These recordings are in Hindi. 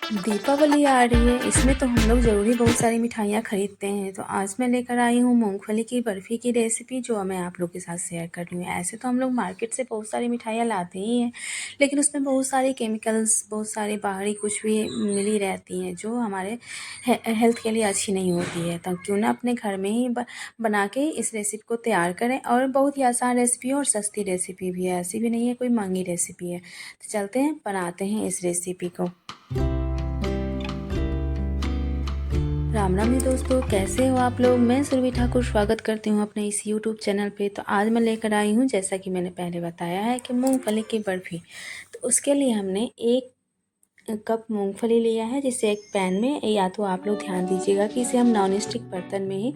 दीपावली आ रही है, इसमें तो हम लोग ज़रूरी बहुत सारी मिठाइयाँ खरीदते हैं। तो आज मैं लेकर आई हूँ मूँगफली की बर्फ़ी की रेसिपी, जो मैं आप लोग के साथ शेयर कर रही हूँ। ऐसे तो हम लोग मार्केट से बहुत सारी मिठाइयाँ लाते ही हैं, लेकिन उसमें बहुत सारे केमिकल्स, बहुत सारे बाहरी कुछ भी मिली रहती हैं, जो हमारे हेल्थ के लिए अच्छी नहीं होती है। तो क्यों ना अपने घर में ही बना के इस रेसिपी को तैयार करें। और बहुत ही आसान रेसिपी है और सस्ती रेसिपी भी है, ऐसी भी नहीं है कोई महंगी रेसिपी है। तो चलते हैं, बनाते हैं इस रेसिपी को। राम राम जी दोस्तों, कैसे हो आप लोग। मैं सुरभि ठाकुर स्वागत करती हूँ अपने इस यूट्यूब चैनल पे। तो आज मैं लेकर आई हूँ, जैसा कि मैंने पहले बताया है, कि मूंगफली की बर्फ़ी। तो उसके लिए हमने 1 कप मूंगफली लिया है, जिसे एक पैन में, या तो आप लोग ध्यान दीजिएगा कि इसे हम नॉन स्टिक बर्तन में ही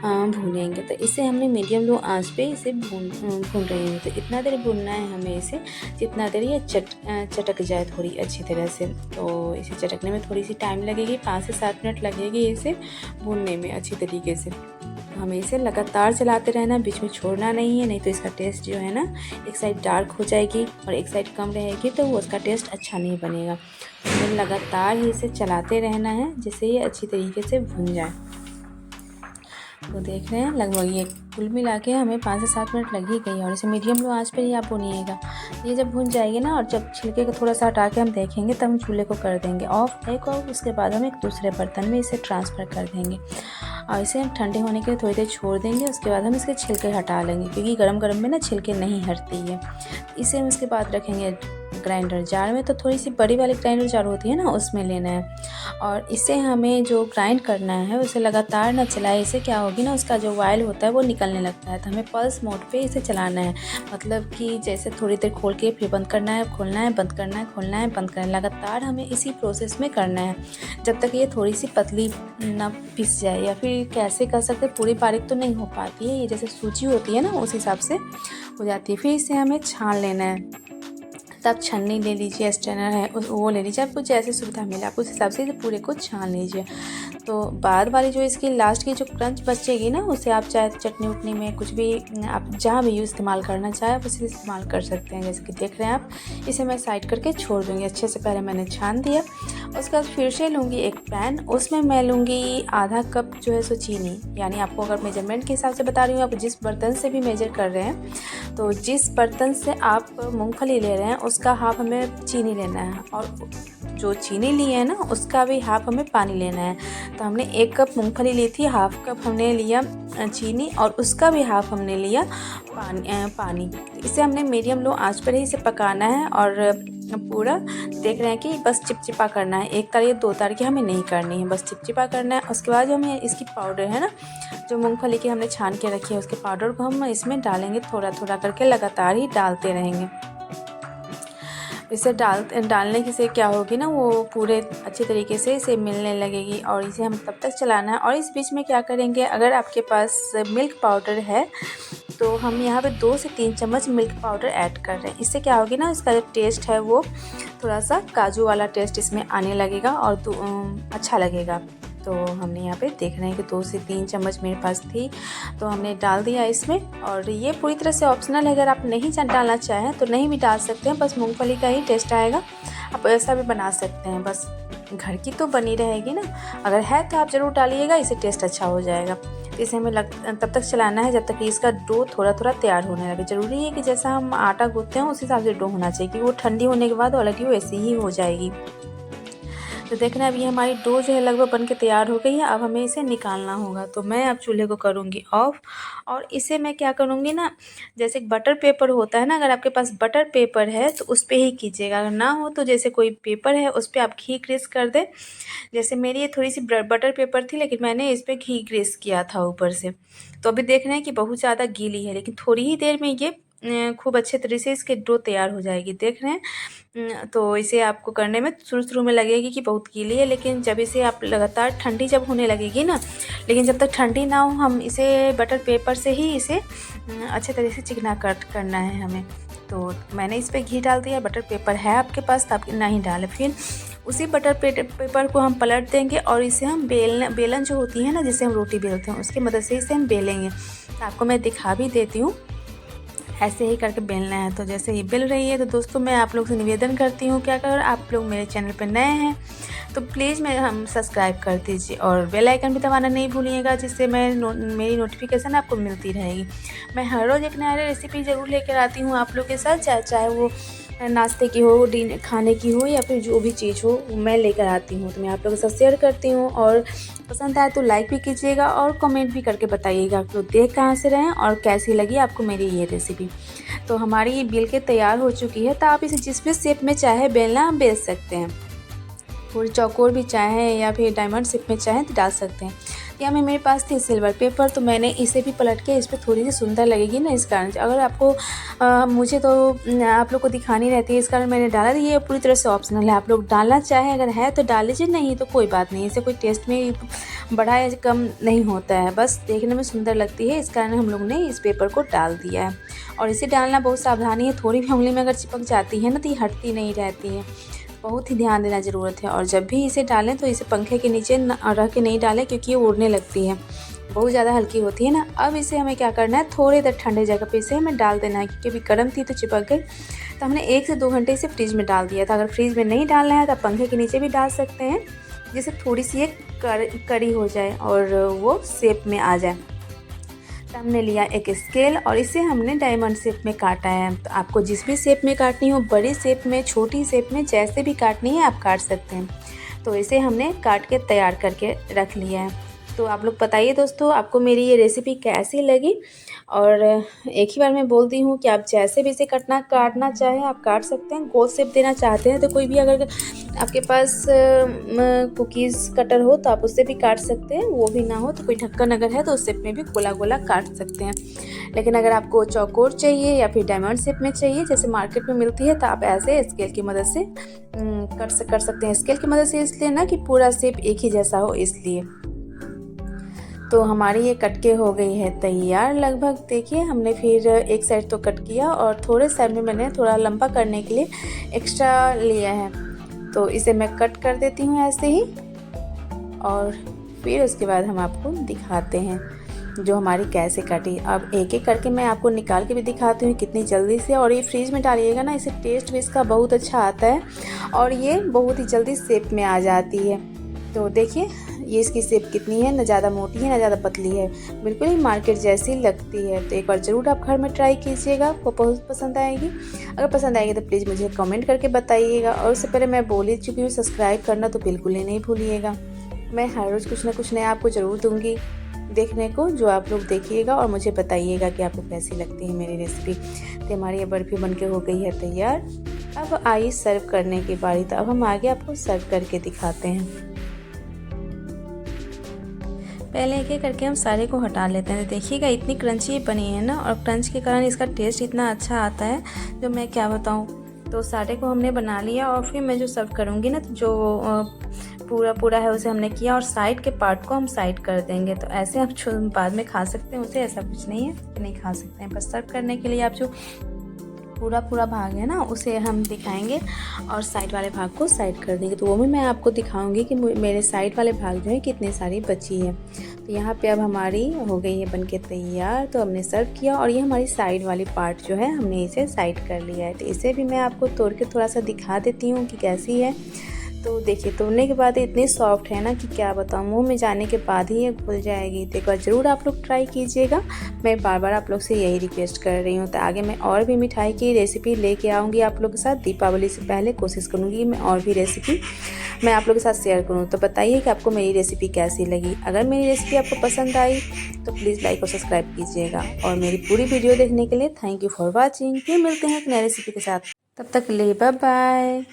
भूनेंगे। तो इसे हमने मीडियम लो आंच पे इसे भून रही हूँ। तो इतना देर भूनना है हमें इसे, जितना देर ये चटक जाए थोड़ी अच्छी तरह से। तो इसे चटकने में थोड़ी सी टाइम लगेगी, 5 से 7 मिनट लगेगी इसे भूनने में अच्छी तरीके से। तो हमें इसे लगातार चलाते रहना, बीच में छोड़ना नहीं है, नहीं तो इसका टेस्ट जो है ना, एक साइड डार्क हो जाएगी और एक साइड कम रहेगी, तो वो उसका टेस्ट अच्छा नहीं बनेगा। हमें लगातार ही इसे चलाते रहना है, जिससे ये अच्छी तरीके से भुन जाए। तो देख रहे हैं, लगभग ये कुल मिला के हमें 5 से 7 मिनट लग ही गई। और इसे मीडियम लो आंच पे ही आप भूनिएगा। ये जब भुन जाएगी ना, और जब छिलके को थोड़ा सा हटा के हम देखेंगे, तब हम चूल्हे को कर देंगे ऑफ और उसके बाद हम एक दूसरे बर्तन में इसे ट्रांसफ़र कर देंगे। और इसे हम ठंडे होने के लिए थोड़ी देर छोड़ देंगे। उसके बाद हम इसके छिलके हटा लेंगे, क्योंकि गरम गरम में ना छिलके नहीं हटती है। इसे हम उसके बाद रखेंगे ग्राइंडर जार में। तो थोड़ी सी बड़ी वाली ग्राइंडर जार होती है ना, उसमें लेना है। और इसे हमें जो ग्राइंड करना है, उसे लगातार ना चलाए। इससे क्या होगी ना, उसका जो ऑयल होता है वो निकलने लगता है। तो हमें पल्स मोड पे इसे चलाना है, मतलब कि जैसे थोड़ी देर खोल के फिर बंद करना है, खोलना है, बंद करना है, खोलना है, बंद करना है। लगातार हमें इसी प्रोसेस में करना है, जब तक ये थोड़ी सी पतली ना पिस जाए। या फिर कैसे कर सकते, पूरी बारीक तो नहीं हो पाती है, ये जैसे सूजी होती है ना, उस हिसाब से हो जाती है। फिर इसे हमें छान लेना है। तब छन्नी ले लीजिए, स्ट्रेनर है वो ले लीजिए, आपको जैसे सुविधा मिले आप उस हिसाब से पूरे को छान लीजिए। तो बाद वाली जो इसकी लास्ट की जो क्रंच बचेगी ना, उसे आप चाहे चटनी उटनी में कुछ भी आप जहाँ भी इस्तेमाल करना चाहे, आप उसे इस्तेमाल कर सकते हैं। जैसे कि देख रहे हैं आप, इसे मैं साइड करके छोड़ दूँगी। अच्छे से पहले मैंने छान दिया। उसके बाद फिर से लूँगी एक पैन, उसमें मैं लूँगी आधा कप जो है सो चीनी। यानी आपको अगर मेजरमेंट के हिसाब से बता रही हूँ, आप जिस बर्तन से भी मेजर कर रहे हैं, तो जिस बर्तन से आप मूंगफली ले रहे हैं उसका हाफ हमें चीनी लेना है, और जो चीनी ली है ना, उसका भी हाफ हमें पानी लेना है। तो हमने 1 कप मूंगफली ली थी, हाफ कप हमने लिया चीनी, और उसका भी हाफ हमने लिया पानी। इसे हमने मीडियम लो आंच पर ही इसे पकाना है। और पूरा देख रहे हैं कि बस चिपचिपा करना है, एक तार या 2 तार की हमें नहीं करनी है, बस चिपचिपा करना है। उसके बाद जो हमें इसकी पाउडर है ना, जो मूंगफली की हमने छान के रखी है, उसके पाउडर को हम इसमें डालेंगे, थोड़ा थोड़ा करके लगातार ही डालते रहेंगे। इसे डालने से क्या होगी ना, वो पूरे अच्छे तरीके से इसे मिलने लगेगी। और इसे हम तब तक चलाना है। और इस बीच में क्या करेंगे, अगर आपके पास मिल्क पाउडर है, तो हम यहाँ पे 2 से 3 चम्मच मिल्क पाउडर ऐड कर रहे हैं। इससे क्या होगी ना, इसका जो टेस्ट है वो थोड़ा सा काजू वाला टेस्ट इसमें आने लगेगा और अच्छा लगेगा। तो हमने यहाँ पे देख रहे हैं कि 2 से 3 चम्मच मेरे पास थी, तो हमने डाल दिया इसमें। और ये पूरी तरह से ऑप्शनल है, अगर आप नहीं डालना चाहें तो नहीं भी डाल सकते हैं, बस मूंगफली का ही टेस्ट आएगा। आप ऐसा भी बना सकते हैं, बस घर की तो बनी रहेगी ना। अगर है तो आप ज़रूर डालिएगा, इससे टेस्ट अच्छा हो जाएगा। इसे हमें तब तक चलाना है जब तक कि इसका डो थोड़ा थोड़ा तैयार होने लगे। ज़रूरी है कि जैसा हम आटा गूँथते हैं उस हिसाब से डो होना चाहिए, क्योंकि वो ठंडी होने के बाद ऑलरेडी वो ऐसी ही हो जाएगी। तो देखना, अब ये हमारी डो जो है लगभग बन के तैयार हो गई है। अब हमें इसे निकालना होगा। तो मैं अब चूल्हे को करूँगी ऑफ। और इसे मैं क्या करूँगी ना, जैसे बटर पेपर होता है ना, अगर आपके पास बटर पेपर है तो उस पर ही कीजिएगा। अगर ना हो तो जैसे कोई पेपर है उस पर आप घी ग्रीस कर दें। जैसे मेरी ये थोड़ी सी बटर पेपर थी, लेकिन मैंने इस पर घी ग्रीस किया था ऊपर से। तो अभी देख रहे हैं कि बहुत ज़्यादा गीली है, लेकिन थोड़ी ही देर में ये खूब अच्छे तरीके से इसके डो तैयार हो जाएगी। देख रहे हैं, तो इसे आपको करने में शुरू में लगेगी कि बहुत गीली है, लेकिन जब इसे आप लगातार ठंडी जब होने लगेगी ना, लेकिन जब तक ठंडी ना हो, हम इसे बटर पेपर से ही इसे अच्छे तरीके से चिकना करना है हमें। तो मैंने इस पर घी डाल दिया। बटर पेपर है आपके पास तो आप नहीं डालें। फिर उसी बटर पेपर को हम पलट देंगे, और इसे हम बेलन जो होती है ना, जिससे हम रोटी बेलते हैं, उसकी मदद से इसे हम बेलेंगे। तो आपको मैं दिखा भी देती हूँ। ऐसे ही करके बेलना है। तो जैसे ये बेल रही है तो दोस्तों मैं आप लोग से निवेदन करती हूँ, क्या अगर आप लोग मेरे चैनल पर नए हैं तो प्लीज़ हम सब्सक्राइब कर दीजिए और बेल आइकन भी दबाना नहीं भूलिएगा, जिससे मेरी नोटिफिकेशन आपको मिलती रहेगी। मैं हर रोज़ एक नया रेसिपी ज़रूर लेकर आती हूँ आप लोग के साथ, चाहे वो नाश्ते की हो, खाने की हो, या फिर जो भी चीज़ हो मैं लेकर आती हूँ तो मैं आप लोगों के साथ शेयर करती हूँ। और पसंद आए तो लाइक भी कीजिएगा और कमेंट भी करके बताइएगा आप लोग देख कहाँ से रहे हैं और कैसी लगी आपको मेरी ये रेसिपी। तो हमारी ये बेल के तैयार हो चुकी है। तो आप इसे जिस भी शेप में चाहे बेलना आप बेल सकते हैं, पूरी चौकोर भी चाहे या फिर डायमंड शेप में चाहे तो डाल सकते हैं। यहाँ में मेरे पास थी सिल्वर पेपर, तो मैंने इसे भी पलट के इस पर थोड़ी सी सुंदर लगेगी ना, इस कारण अगर आपको मुझे तो आप लोग को दिखानी रहती है, इस कारण मैंने डाला। ये पूरी तरह से ऑप्शनल है, आप लोग डालना चाहे अगर है तो डाल लीजिए, नहीं तो कोई बात नहीं। इसे कोई टेस्ट में बढ़ा या कम नहीं होता है, बस देखने में सुंदर लगती है, इस कारण हम लोग ने इस पेपर को डाल दिया है। और इसे डालना बहुत सावधानी है, थोड़ी भी उंगली में अगर चिपक जाती है ना तो ये हटती नहीं रहती है, बहुत ही ध्यान देना ज़रूरत है। और जब भी इसे डालें तो इसे पंखे के नीचे रख के नहीं डालें, क्योंकि ये उड़ने लगती है, बहुत ज़्यादा हल्की होती है ना। अब इसे हमें क्या करना है, थोड़ी देर ठंडे जगह पे इसे हमें डाल देना है, क्योंकि अभी गर्म थी तो चिपक गई। तो हमने 1 से 2 घंटे इसे फ्रिज में डाल दिया था। अगर फ्रिज में नहीं डालना है तो पंखे के नीचे भी डाल सकते हैं, जिससे थोड़ी सी ये कड़ी हो जाए और वो शेप में आ जाए। तो हमने लिया एक स्केल और इसे हमने डायमंड शेप में काटा है। तो आपको जिस भी शेप में काटनी हो, बड़ी शेप में, छोटी शेप में, जैसे भी काटनी है आप काट सकते हैं। तो इसे हमने काट के तैयार करके रख लिया है। तो आप लोग बताइए दोस्तों आपको मेरी ये रेसिपी कैसी लगी। और एक ही बार मैं बोलती हूँ कि आप जैसे भी इसे काटना चाहें आप काट सकते हैं। गोल शेप देना चाहते हैं तो कोई भी अगर आपके पास कुकीज़ कटर हो तो आप उससे भी काट सकते हैं, वो भी ना हो तो कोई ढक्कन अगर है तो उस शेप में भी गोला गोला काट सकते हैं। लेकिन अगर आपको चौकोर चाहिए या फिर डायमंड शेप में चाहिए जैसे मार्केट में मिलती है, तो आप ऐसे स्केल की मदद से कर सकते हैं। स्केल की मदद से इसलिए ना कि पूरा शेप एक ही जैसा हो, इसलिए। तो हमारी ये कटके हो गई है तैयार लगभग। देखिए हमने फिर एक साइड तो कट किया और थोड़े साइड में मैंने थोड़ा लंबा करने के लिए एक्स्ट्रा लिया है। तो इसे मैं कट कर देती हूँ ऐसे ही, और फिर उसके बाद हम आपको दिखाते हैं जो हमारी कैसे कटी। अब एक एक करके मैं आपको निकाल के भी दिखाती हूँ कितनी जल्दी से। और ये फ्रीज में डालिएगा ना, इसे टेस्ट भी इसका बहुत अच्छा आता है और ये बहुत ही जल्दी शेप में आ जाती है। तो देखिए ये इसकी शेप कितनी है, ना ज़्यादा मोटी है ना ज़्यादा पतली है, बिल्कुल ही मार्केट जैसी लगती है। तो एक बार ज़रूर आप घर में ट्राई कीजिएगा, आपको बहुत पसंद आएगी। अगर पसंद आएगी तो प्लीज़ मुझे कमेंट करके बताइएगा। और उससे पहले मैं बोल ही चुकी हूँ, सब्सक्राइब करना तो बिल्कुल ही नहीं भूलिएगा। मैं हर रोज़ कुछ ना कुछ नया आपको ज़रूर दूँगी देखने को, जो आप लोग देखिएगा और मुझे बताइएगा कि आपको कैसी लगती है मेरी रेसिपी। तो हमारी ये बर्फ़ी बनके हो गई है तैयार। अब आइए सर्व करने की बारी। तो अब हम आगे आपको सर्व करके दिखाते हैं। पहले एक एक करके हम सारे को हटा लेते हैं। देखिएगा इतनी क्रंची बनी है ना, और क्रंच के कारण इसका टेस्ट इतना अच्छा आता है जो मैं क्या बताऊँ। तो सारे को हमने बना लिया और फिर मैं जो सर्व करूँगी ना, तो जो पूरा है उसे हमने किया और साइड के पार्ट को हम साइड कर देंगे। तो ऐसे आप बाद में खा सकते हैं उसे, ऐसा कुछ नहीं है नहीं खा सकते हैं। बस सर्व करने के लिए आप जो पूरा भाग है ना उसे हम दिखाएंगे और साइड वाले भाग को साइड कर देंगे। तो वो भी मैं आपको दिखाऊंगी कि मेरे साइड वाले भाग जो है कितनी सारी बची है। तो यहाँ पे अब हमारी हो गई है बनके तैयार। तो हमने सर्व किया और ये हमारी साइड वाली पार्ट जो है हमने इसे साइड कर लिया है। तो इसे भी मैं आपको तोड़ के थोड़ा सा दिखा देती हूँ कि कैसी है। तो देखिए तोड़ने के बाद इतनी सॉफ्ट है ना कि क्या बताऊँ, मुंह में जाने के बाद ही ये घुल जाएगी। तो एक बार ज़रूर आप लोग ट्राई कीजिएगा, मैं बार आप लोग से यही रिक्वेस्ट कर रही हूँ। तो आगे मैं और भी मिठाई की रेसिपी लेके आऊँगी आप लोग के साथ। दीपावली से पहले कोशिश करूँगी कि मैं और भी रेसिपी मैं आप लोग के साथ शेयर करूँ। तो बताइए कि आपको मेरी रेसिपी कैसी लगी। अगर मेरी रेसिपी आपको पसंद आई तो प्लीज़ लाइक और सब्सक्राइब कीजिएगा। और मेरी पूरी वीडियो देखने के लिए थैंक यू फॉर वॉचिंग। फिर मिलते हैं एक नई रेसिपी के साथ, तब तक के लिए बाय बाय।